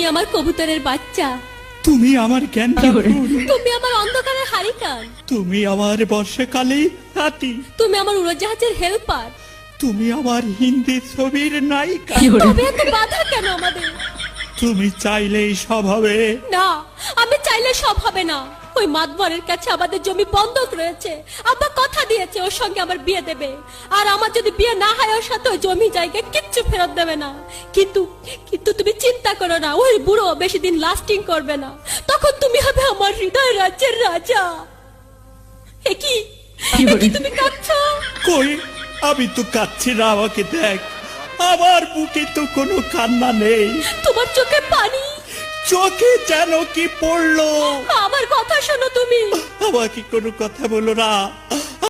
তুমি আমার কবুতরের বাচ্চা, তুমি আমার জ্ঞানটা ফুল, তুমি আমার অন্ধকারের হারিকান, তুমি আমার বর্ষাকালে হাতি, তুমি আমার উড়োজাহাজের হেল্পার। তুমি আমার হিন্দি ছবির নায়িকা। তবে এত বাধা কেন আমাদের? তুমি চাইলেই সব হবে। না, আমি চাইলে সব হবে না। ওই মাতবরের কাছে আমাদের জমি বন্ধক রয়েছে। আব্বা কথা দিয়েছে ওর সঙ্গে আমার বিয়ে দেবে, আর আমার যদি বিয়ে না হয় ওর সাথে ওই জমি জায়গা কিচ্ছু ফেরত দেবে না। কিন্তু কিন্তু তুমি চিন্তা করো না, ওই বুড়ো বেশি দিন লাস্টিং করবে না। তখন তুমি হবে আমার হৃদয় রাজ্যের রাজা। এ কি তুমি কাঁদছো? কই, আমি তো কাচ্ছি না, আমাকে দেখ, আমার বুকে তো কোনো কান্না নেই। তোমার চোখে পানি, চোখে যেন কি পড়লো। আমার কথা শোনো তুমি। আমাকে কোনো কথা বলো না,